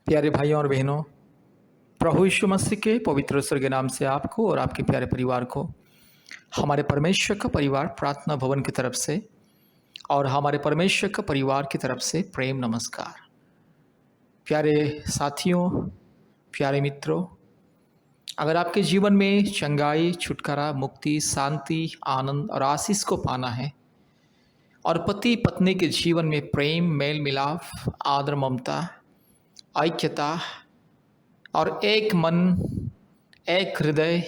प्यारे भाइयों और बहनों, प्रभु यीशु मसीह के पवित्र स्वर्गीय नाम से आपको और आपके प्यारे परिवार को हमारे परमेश्वर का परिवार प्रार्थना भवन की तरफ से और हमारे परमेश्वर का परिवार की तरफ से प्रेम नमस्कार। प्यारे साथियों, प्यारे मित्रों, अगर आपके जीवन में चंगाई, छुटकारा, मुक्ति, शांति, आनंद और आशीष को पाना है और पति पत्नी के जीवन में प्रेम, मेल मिलाप, आदर, ममता, ऐक्यता और एक मन, एक हृदय,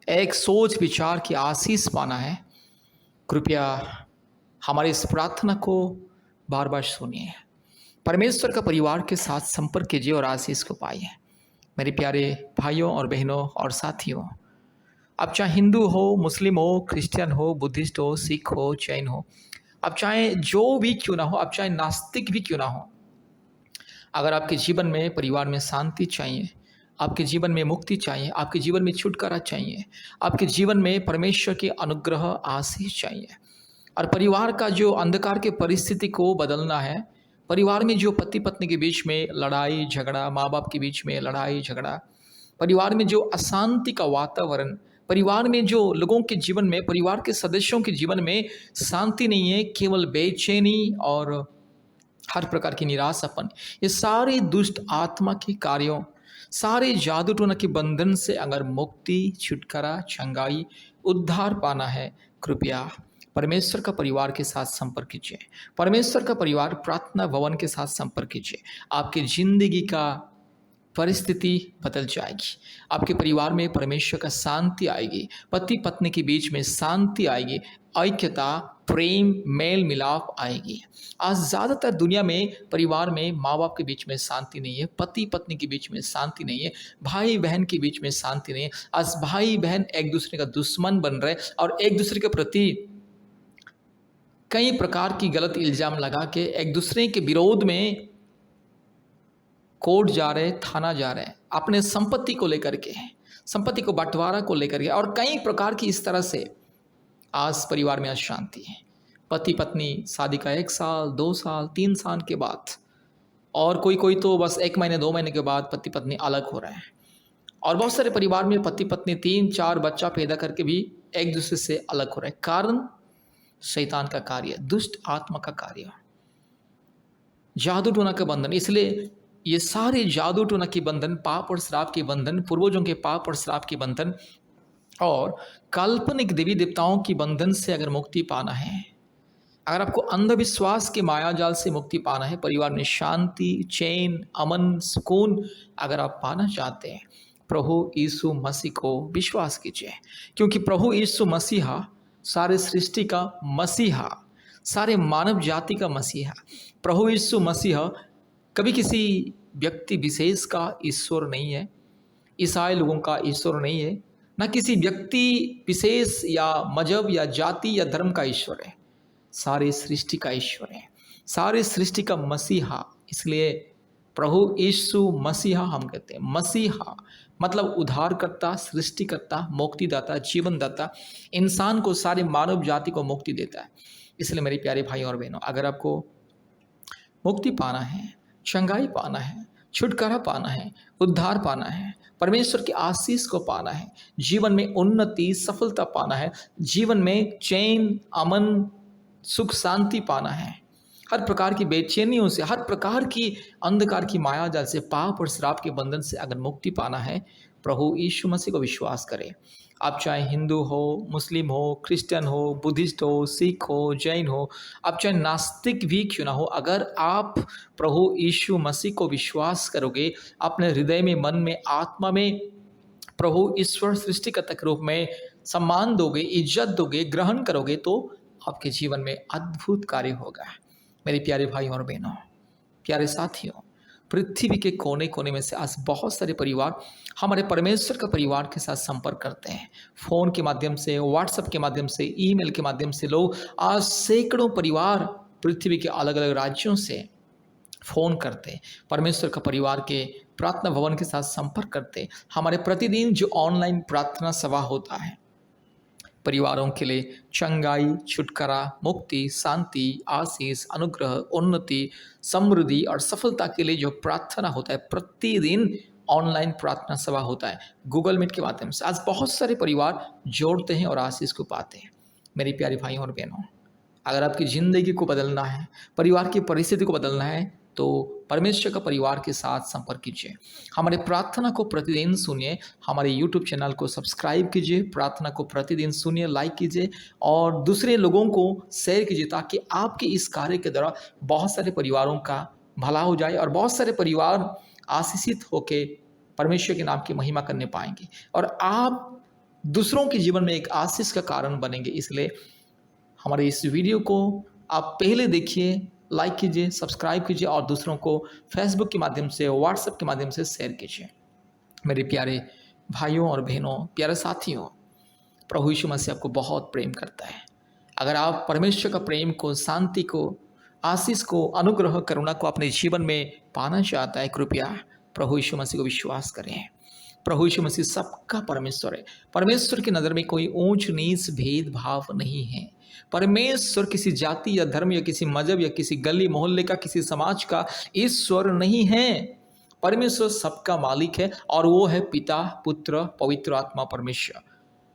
एक सोच विचार की आशीष पाना है, कृपया हमारी इस प्रार्थना को बार बार सुनिए। परमेश्वर का परिवार के साथ संपर्क कीजिए और आशीष को पाइए। मेरे प्यारे भाइयों और बहनों और साथियों, अब चाहे हिंदू हो, मुस्लिम हो, क्रिश्चियन हो, बुद्धिस्ट हो, सिख हो, जैन हो, अब चाहे जो भी क्यों ना हो, अब चाहे नास्तिक भी क्यों ना हो, अगर आपके जीवन में परिवार में शांति चाहिए, आपके जीवन में मुक्ति चाहिए, आपके जीवन में छुटकारा चाहिए, आपके जीवन में परमेश्वर की अनुग्रह आशीष चाहिए और परिवार का जो अंधकार के परिस्थिति को बदलना है, परिवार में जो पति पत्नी के बीच में लड़ाई झगड़ा, माँ बाप के बीच में लड़ाई झगड़ा, परिवार में जो अशांति का वातावरण, परिवार में जो लोगों के जीवन में, परिवार के सदस्यों के जीवन में शांति नहीं है, केवल बेचैनी और हर प्रकार की निराशापन, ये सारे दुष्ट आत्मा के कार्यों, सारे जादू टोना के बंधन से अगर मुक्ति, छुटकारा, चंगाई, उद्धार पाना है, कृपया परमेश्वर का परिवार के साथ संपर्क कीजिए। परमेश्वर का परिवार प्रार्थना भवन के साथ संपर्क कीजिए। आपकी जिंदगी का परिस्थिति बदल जाएगी। आपके परिवार में परमेश्वर का शांति आएगी, पति पत्नी के बीच में शांति आएगी, ऐक्यता, प्रेम, मेल मिलाप आएगी। आज ज़्यादातर दुनिया में परिवार में माँ बाप के बीच में शांति नहीं है, पति पत्नी के बीच में शांति नहीं है, भाई बहन के बीच में शांति नहीं है। आज भाई बहन एक दूसरे का दुश्मन बन रहे और एक दूसरे के प्रति कई प्रकार की गलत इल्जाम लगा के एक दूसरे के विरोध में कोर्ट जा रहे, थाना जा रहे, अपने संपत्ति को लेकर के, संपत्ति को बंटवारा को लेकर के, और कई प्रकार की इस तरह से आज परिवार में अशांति है। पति पत्नी शादी का 1 साल, 2 साल, 3 साल के बाद, और कोई तो बस 1 महीने 2 महीने के बाद पति पत्नी अलग हो रहे हैं। और बहुत सारे परिवार में पति पत्नी 3-4 बच्चा पैदा करके भी एक दूसरे से अलग हो रहे हैं। कारण शैतान का कार्य, दुष्ट आत्मा का कार्य, जादू टोना का बंधन। इसलिए ये सारे जादू टोना के बंधन, पाप और श्राप के बंधन, पूर्वजों के पाप और श्राप के बंधन और काल्पनिक देवी देवताओं की बंधन से अगर मुक्ति पाना है, अगर आपको अंधविश्वास के मायाजाल से मुक्ति पाना है, परिवार में शांति, चैन, अमन, सुकून अगर आप पाना चाहते हैं, प्रभु यीशु मसीह को विश्वास कीजिए। क्योंकि प्रभु यीशु मसीहा सारे सृष्टि का मसीहा, सारे मानव जाति का मसीहा। प्रभु यीशु मसीहा कभी किसी व्यक्ति विशेष का ईश्वर नहीं है, ईसाई लोगों का ईश्वर नहीं है, न किसी व्यक्ति विशेष या मजहब या जाति या धर्म का ईश्वर है, सारे सृष्टि का ईश्वर है, सारे सृष्टि का मसीहा। इसलिए प्रभु यीशु मसीहा हम कहते हैं। मसीहा मतलब उद्धारकर्ता, सृष्टिकर्ता, मुक्तिदाता, जीवनदाता, इंसान को, सारे मानव जाति को मुक्ति देता है। इसलिए मेरे प्यारे भाई और बहनों, अगर आपको मुक्ति पाना है, चंगाई पाना है, छुटकारा पाना है, उद्धार पाना है, परमेश्वर की आशीष को पाना है, जीवन में उन्नति, सफलता पाना है, जीवन में चैन, अमन, सुख, शांति पाना है, हर प्रकार की बेचैनियों से, हर प्रकार की अंधकार की मायाजाल से, पाप और श्राप के बंधन से अगर मुक्ति पाना है, प्रभु यीशु मसीह को विश्वास करें। आप चाहे हिंदू हो, मुस्लिम हो, क्रिश्चियन हो, बुद्धिस्ट हो, सिख हो, जैन हो, आप चाहे नास्तिक भी क्यों ना हो, अगर आप प्रभु यीशु मसीह को विश्वास करोगे, अपने हृदय में, मन में, आत्मा में प्रभु ईश्वर सृष्टिकर्ता के रूप में सम्मान दोगे, इज्जत दोगे, ग्रहण करोगे, तो आपके जीवन में अद्भुत कार्य होगा। मेरे प्यारे भाई और बहनों, प्यारे साथियों, पृथ्वी के कोने कोने में से आज बहुत सारे परिवार हमारे परमेश्वर का परिवार के साथ संपर्क करते हैं। फ़ोन के माध्यम से, व्हाट्सएप के माध्यम से, ईमेल के माध्यम से लोग आज सैकड़ों परिवार पृथ्वी के अलग अलग राज्यों से फ़ोन करते, परमेश्वर का परिवार के प्रार्थना भवन के साथ संपर्क करते। हमारे प्रतिदिन जो ऑनलाइन प्रार्थना सभा होता है, परिवारों के लिए चंगाई, छुटकारा, मुक्ति, शांति, आशीष, अनुग्रह, उन्नति, समृद्धि और सफलता के लिए जो प्रार्थना होता है, प्रतिदिन ऑनलाइन प्रार्थना सभा होता है गूगल मीट के माध्यम से। आज बहुत सारे परिवार जोड़ते हैं और आशीष को पाते हैं। मेरे प्यारे भाइयों और बहनों, अगर आपकी ज़िंदगी को बदलना है, परिवार की परिस्थिति को बदलना है, तो परमेश्वर का परिवार के साथ संपर्क कीजिए। हमारे प्रार्थना को प्रतिदिन सुनिए, हमारे यूट्यूब चैनल को सब्सक्राइब कीजिए, प्रार्थना को प्रतिदिन सुनिए, लाइक कीजिए और दूसरे लोगों को शेयर कीजिए, ताकि आपके इस कार्य के द्वारा बहुत सारे परिवारों का भला हो जाए और बहुत सारे परिवार आशीषित होकर परमेश्वर के नाम की महिमा करने पाएंगे और आप दूसरों के जीवन में एक आशीष का कारण बनेंगे। इसलिए हमारे इस वीडियो को आप पहले देखिए, लाइक कीजिए, सब्सक्राइब कीजिए और दूसरों को फेसबुक के माध्यम से, व्हाट्सएप के माध्यम से शेयर कीजिए। मेरे प्यारे भाइयों और बहनों, प्यारे साथियों, प्रभु यीशु मसीह आपको बहुत प्रेम करता है। अगर आप परमेश्वर का प्रेम को, शांति को, आशीष को, अनुग्रह, करुणा को अपने जीवन में पाना चाहता है, कृपया प्रभु यीशु मसीह को विश्वास करें। प्रभु यीशु मसीह सबका परमेश्वर है। परमेश्वर की नज़र में कोई ऊंच नीच भेदभाव नहीं है। परमेश्वर किसी जाति या धर्म या किसी मजहब या किसी गली मोहल्ले का, किसी समाज का ईश्वर नहीं है। परमेश्वर सबका मालिक है और वो है पिता, पुत्र, पवित्र आत्मा परमेश्वर।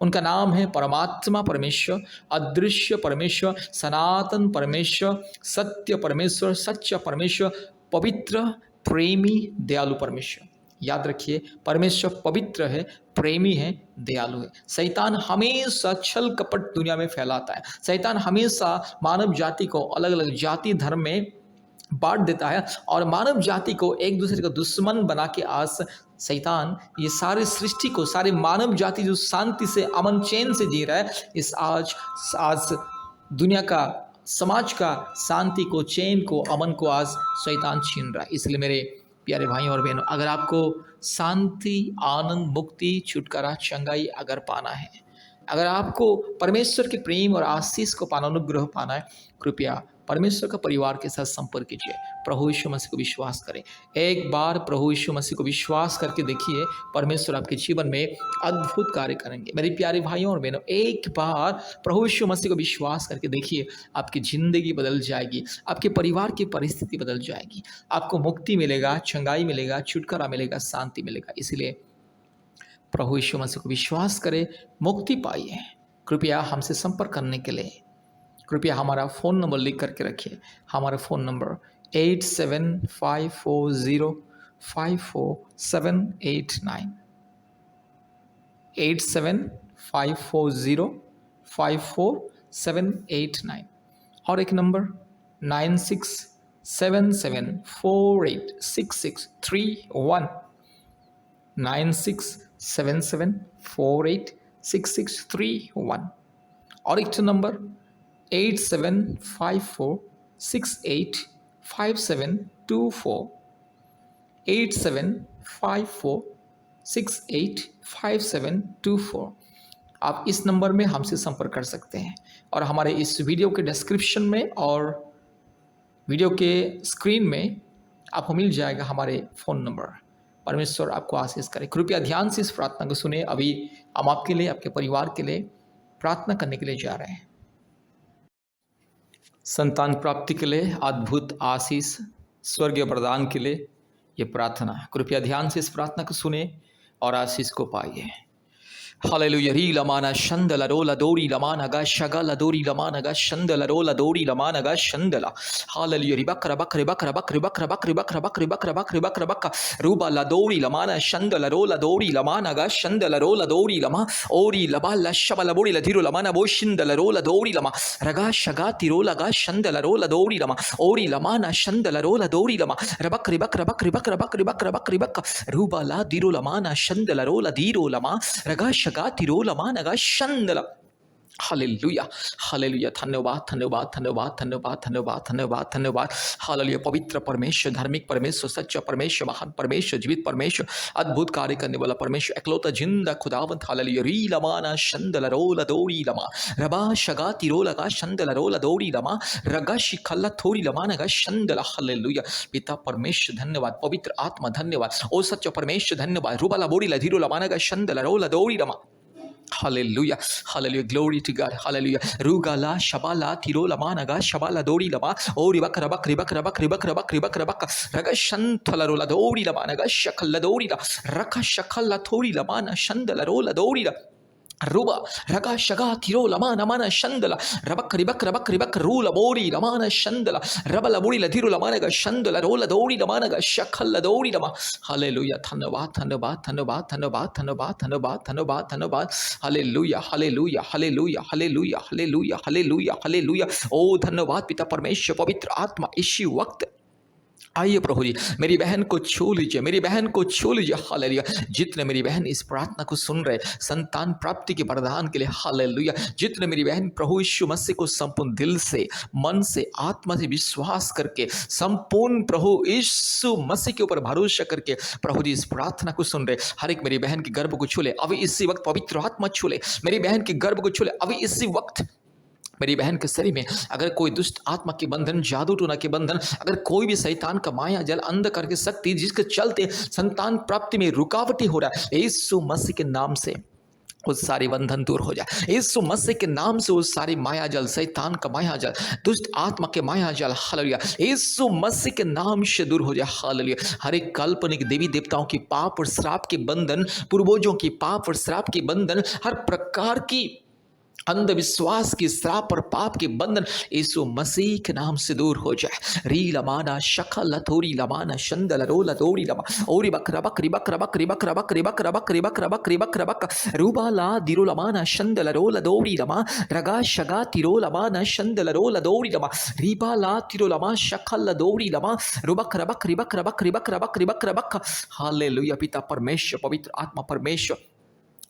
उनका नाम है परमात्मा परमेश्वर, अदृश्य परमेश्वर, सनातन परमेश्वर, सत्य परमेश्वर, सच्चा परमेश्वर, पवित्र, प्रेमी, दयालु परमेश्वर। याद रखिए, परमेश्वर पवित्र है, प्रेमी है, दयालु है। शैतान हमेशा छल कपट दुनिया में फैलाता है। शैतान हमेशा मानव जाति को अलग अलग जाति धर्म में बांट देता है और मानव जाति को एक दूसरे का दुश्मन बना के आज शैतान ये सारे सृष्टि को, सारे मानव जाति जो शांति से, अमन चैन से जी रहा है, इस आज दुनिया का, समाज का शांति को, चैन को, अमन को आज शैतान छीन रहा है। इसलिए मेरे प्यारे भाइयों और बहनों, अगर आपको शांति, आनंद, मुक्ति, छुटकारा, चंगाई अगर पाना है, अगर आपको परमेश्वर के प्रेम और आशीष को पाना, अनुग्रह पाना है, कृपया परमेश्वर का परिवार के साथ संपर्क कीजिए। प्रभु यीशु मसीह को विश्वास करें। एक बार प्रभु यीशु मसीह को विश्वास करके देखिए, परमेश्वर आपके जीवन में अद्भुत कार्य करेंगे। मेरे प्यारे भाइयों और बहनों, एक बार प्रभु यीशु मसीह को विश्वास करके देखिए, आपकी ज़िंदगी बदल जाएगी, आपके परिवार की परिस्थिति बदल जाएगी, आपको मुक्ति मिलेगा, चंगाई मिलेगा, छुटकारा मिलेगा, शांति मिलेगा। इसलिए प्रभु यीशु मसीह को विश्वास करें, मुक्ति पाइए। कृपया हमसे संपर्क करने के लिए कृपया हमारा फ़ोन नंबर लिख करके रखिए। हमारा फ़ोन नंबर 8754054789, 8754054789 और एक नंबर 9677486631, 9677486631 और एक नंबर 8754685724, 8754685724। आप इस नंबर में हमसे संपर्क कर सकते हैं और हमारे इस वीडियो के डिस्क्रिप्शन में और वीडियो के स्क्रीन में आपको मिल जाएगा हमारे फ़ोन नंबर। परमेश्वर आपको आशीष करे। कृपया ध्यान से इस प्रार्थना को सुने। अभी हम आपके लिए, आपके परिवार के लिए प्रार्थना करने के लिए जा रहे हैं। संतान प्राप्ति के लिए, अद्भुत आशीष, स्वर्गीय वरदान के लिए ये प्रार्थना। कृपया ध्यान से इस प्रार्थना को सुने और आशीष को पाइए। हालेलुया री लमाना शंदला रोला दोरी लमाना गा शगला दोरी लमाना गा शंदला रोला दोरी लमाना गा शंदला। हालेलुया री बकरा बकरे बकरा बकरे बकरा बकरे बकरा बकरे बकरा बकरे बकरा बकरा रूबा ला दोरी लमाना शंदला रोला दोरी लमाना गा शंदला रोला दोरी लमा ओरी लबा ला शबला बोरी ला धीरो लमाना बो शिंदला रोला दोरी लमा रगा शगा तिरोला गा शंदला रोला दोरी लमा ओरी लमाना शंदला रोला दोरी लमा रबकरे बकरा बकरे बकरा बकरे बकरा बकरे बकरा रूबा ला धीरो लमाना शंदला रोला धीरो लमा रगा तिरोलमानगा शंदला। Hallelujah, hallelujah. धन्यवाद, धन्यवाद, धन्यवाद, धन्यवाद, धन्यवाद, धन्यवाद, धन्यवाद। हालेलुया। पवित्र परमेश्वर, धार्मिक परमेश्वर, सच्चा परमेश्वर, महान परमेश्वर, जीवित परमेश्वर, अद्भुत कार्य करने वाला परमेश्वर, एकलौता जिंदा खुदावंत। हालेलुया। री लमाना शंदला रोला दोरी लमा रबा शगा तिरोलगा शंदला रोला दोरी लमा रगा शिखल्ला थोड़ी लमानगा शंदला। हालेलुया। पिता परमेश्वर धन्यवाद, पवित्र आत्मा धन्यवाद, ओ सच्चा परमेश्वर धन्यवाद। रूबाला बोरी ला धीरो लमानगा शंदला रोला दोरी लमा Hallelujah. Hallelujah. Glory to God. Hallelujah. Rugala, Shabala, Tirola Managa, Shabala Dori Lama, Ori Bakarabak, Ribakarabak, Ribakarabak, Ribakarabak, Ragashantalarola Dori Lamanaga, Shakala Dori, Raka Shakala Tori Lamana, Shandala Rola Dori. Ruba, Raga Shaga, Tiro, Lamana, Mana, Shandala, Rabak, Ribak, Rabak, Ribak, Rula, Bori, Lamana, Shandala, Rabala, Bori, Latiro, Lamanaga, Shandala, Rola, Dori, Lamanaga, Shakala, Dori, Lama. Hallelujah. Thanabat, Thanabat, Thanabat, Thanabat, Thanabat, Thanabat, Thanabat, Thanabat. Hallelujah, Hallelujah, Hallelujah, Hallelujah, Hallelujah, Hallelujah, Hallelujah. Oh, धन्यवाद पिता परमेश्वर पवित्र आत्मा इसी वक्त आइए प्रभु जी, मेरी बहन को छू लीजिए, मेरी बहन को छू लीजिए। हालेलुया। जितने मेरी बहन इस प्रार्थना को सुन रहे, संतान प्राप्ति के वरदान के लिए, हालेलुया। जितने मेरी बहन प्रभु यीशु मसीह को संपूर्ण दिल से, मन से, आत्मा से विश्वास करके, संपूर्ण प्रभु यीशु मसीह के ऊपर भरोसा करके प्रभु जी इस प्रार्थना को सुन रहे, हर एक मेरी बहन के गर्भ को छू ले अभी इसी वक्त। पवित्र आत्मा छू ले मेरी बहन के गर्भ को छू ले अभी इसी वक्त। मेरी बहन के शरीर में अगर कोई दुष्ट आत्मा के बंधन, जादू टोना के बंधन, अगर कोई भी शैतान का माया जल, अंधकार की शक्ति जिसके चलते संतान प्राप्ति में रुकावटी हो रहा है, यीशु मसीह के नाम से उस सारी बंधन दूर हो जाए। यीशु मसीह के नाम से उस सारी माया जल, शैतान का माया जल, दुष्ट आत्मा के माया जल, हालेलुया, यीशु मसीह के नाम से दूर हो जाए। हालेलुया। हर एक काल्पनिक देवी देवताओं की पाप और श्राप के बंधन, पूर्वजों की पाप और श्राप के बंधन, हर प्रकार की अंधविश्वास की श्राप और पाप के बंधन यीशु मसीह के नाम से दूर हो जाए। री लमाना शखा लथोरी लमाना शंदल रो लथोरी लमा ओरी बक रबक रिबक रबक रिबक रबक रिबक रबक रिबक रबक रिबक रबक रूबा ला दिरो लमाना शंदल रो लदोरी लमा रगा शगा तिरो लमाना शंदल रो लदोरी लमा रीबा ला तिरो लमा शखा लदोरी लमा रुबक रबक रिबक रबक रिबक रबक रिबक रबक। हालेलुया। पिता परमेश्वर, पवित्र आत्मा परमेश्वर,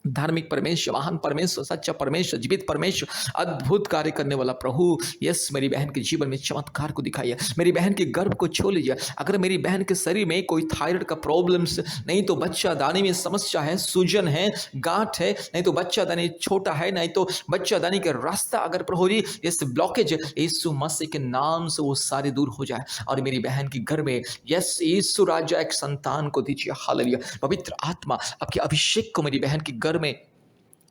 धार्मिक परमेश्वर, महान परमेश्वर, सच्चा परमेश्वर, जीवित परमेश्वर, अद्भुत कार्य करने वाला प्रभु, यस मेरी बहन के जीवन में चमत्कार को दिखाइए। मेरी बहन के गर्भ को छू लीजिए। अगर मेरी बहन के शरीर में कोई थायराइड का प्रॉब्लम्स, नहीं तो बच्चा दानी में समस्या है, सूजन है, गांठ है, नहीं तो बच्चा दानी छोटा है, नहीं तो बच्चा दानी का रास्ता अगर प्रभु जी यस ब्लॉकेज, यीशु मसीह के नाम से वो सारे दूर हो जाए और मेरी बहन के घर में यस यीशु राजा एक संतान को दीजिए। हालेलुया। पवित्र आत्मा आपके अभिषेक को मेरी बहन के घर में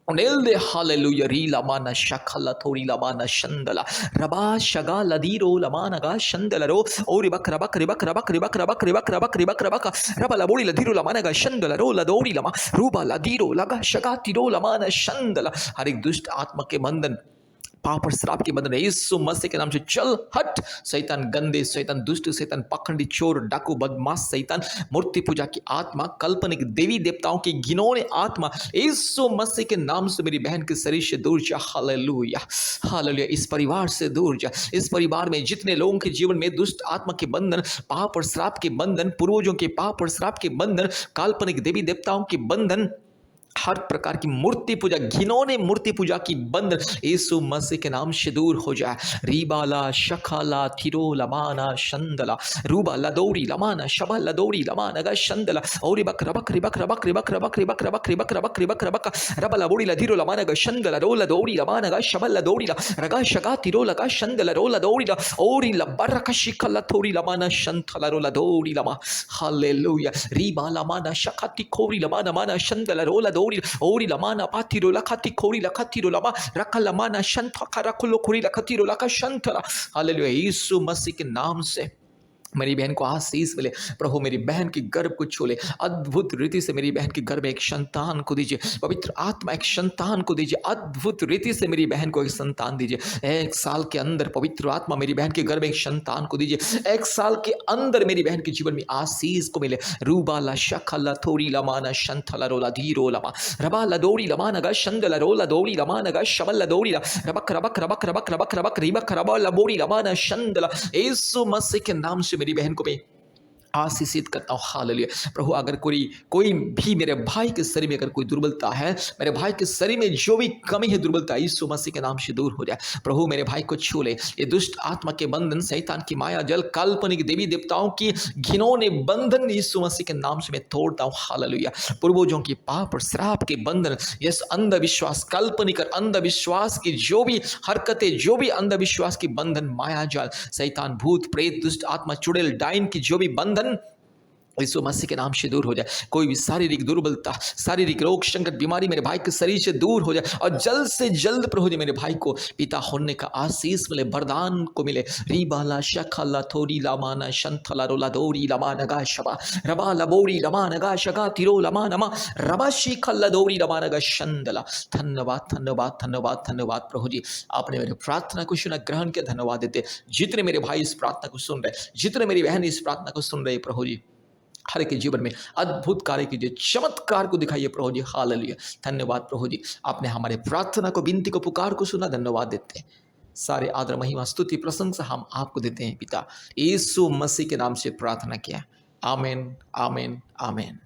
उनेल दे। हालेलुया। री लमाना शखला थोरी लमाना शंदला रबा शगा लदीरो लमानगा शंदलरो ओरी बक रबक रिबक रबक रिबक रबक रिबक रबक रिबक रबक रबा लबोरी लदीरो लमानगा शंदलरो लदोरी लमा रूबा लदीरो लगा शगा तिरो लमाना शंदला। हर एक दुष्ट आत्मा के बंधन, पाप और श्राप के बंधन यीशु मसीह के नाम से चल हट। शैतान गंदे, शैतान दुष्ट, शैतान पखंडी, चोर, डाकू, बदमाश, शैतान मूर्ति पूजा की आत्मा, काल्पनिक देवी देवताओं की घिनौनी आत्मा यीशु मसीह के नाम से मेरी बहन के शरीर से दूर जा। हालेलुया। हालेलुया। इस परिवार से दूर जा। इस परिवार में जितने लोगों के जीवन में दुष्ट आत्मा के बंधन, पाप और श्राप के बंधन, पूर्वजों के पाप और श्राप के बंधन, काल्पनिक देवी देवताओं के बंधन, हर प्रकार की मूर्ति पूजा, घिनौने मूर्ति पूजा की बंधन यीशु मसीह के नाम से दूर हो जाए। रीबाला शखाला थिरो लमाना शंदला रूबा लदौरी लमाना शबा लदौरी लमाना गा शंदला और बक रबक रिबक रबक रिबक रबक रिबक रबक रिबक रबक रिबक रबक रबा लबोरी लधिरो लमाना गा शंदला रो लदौरी लमाना गा शबा लदौरी रगा शगा तिरो लगा शंदला रो लदौरी ओरी लबरक शिखला थोरी लमाना शंथला रो लदौरी लमा। हालेलुया। रीबा लमाना शखाति खोरी लमाना माना शंदला रो ओरी लमाना पातिरो लखाती खोरी लखातीरो लमा रखा लमाना शंथ खरा खुलो खोरी लखातीरो लखा शंथला। हालेलुया। यीशु मसीह के नाम से मेरी बहन को आशीष मिले। प्रभु मेरी बहन की गर्भ को छू ले, अद्भुत रीति से मेरी बहन के गर्भ में एक संतान को दीजिए। पवित्र आत्मा एक संतान को दीजिए, अद्भुत रीति से मेरी बहन को एक संतान दीजिए। एक साल के अंदर पवित्र आत्मा मेरी बहन के गर्भ में एक संतान को दीजिए। एक साल के अंदर मेरी बहन के जीवन में आशीष को मिले। रूबाला शखला थोरी लमाना शंथला रोला धीरो लमा रबा लदोरी लमाना गा शंदला रोला दौरी लमाना गा शबल लदोरी रबक रबक रबक रबक रबक रबक रिबक रबा लबोरी लमाना शंदला। यीशु मसीह के नाम से मेरी बहन को मैं आशीषित करता हूँ। हालेलुया। प्रभु अगर कोई भी मेरे भाई के शरीर में अगर कोई दुर्बलता है, मेरे भाई के शरीर में जो भी कमी है, दुर्बलता, यीशु मसीह के नाम से दूर हो जाए। प्रभु मेरे भाई को छू ले। ये दुष्ट आत्मा के बंधन, शैतान की माया जल, काल्पनिक देवी देवताओं की घिनौने बंधन यीशु मसीह के नाम से मैं तोड़ता हूँ। हालेलुया। पूर्वजों की पाप और श्राप के बंधन, यस अंधविश्वास, काल्पनिक और अंधविश्वास की जो भी हरकतें, जो भी अंधविश्वास की बंधन, माया जाल, शैतान, भूत, प्रेत, दुष्ट आत्मा, चुड़ैल, डाइन की जो भी बंधन यीशु मसीह के नाम से दूर हो जाए। कोई भी शारीरिक दुर्बलता, शारीरिक रोग, संकट, बीमारी मेरे भाई के शरीर से दूर हो जाए और जल्द से जल्द प्रभु जी मेरे भाई को पिता होने का आशीष मिले, वरदान को मिले। रीबाला शखला थोरी लामाना शंथला रोला दोरी लमा नगा शबा रबा लबोरी लमा नगा शगा तिरो लमा नमा रबा शिखला दोरी लमा नगा शंदला। धन्यवाद धन्यवाद धन्यवाद धन्यवाद प्रभु जी, आपने मेरे प्रार्थना को सुना, ग्रहण किया, धन्यवाद देते। जितने मेरे भाई इस प्रार्थना को सुन रहे, जितने मेरी बहन इस प्रार्थना को सुन रहे प्रभु जी, हर के जीवन में अद्भुत कार्य कीजिए, चमत्कार को दिखाइए प्रभु जी। हालेलुया, धन्यवाद प्रभु जी, आपने हमारे प्रार्थना को, विनती को, पुकार को सुना, धन्यवाद देते हैं। सारे आदर महिमा स्तुति प्रशंसा हम आपको देते हैं पिता, यीशु मसीह के नाम से प्रार्थना किया, आमीन आमीन आमीन।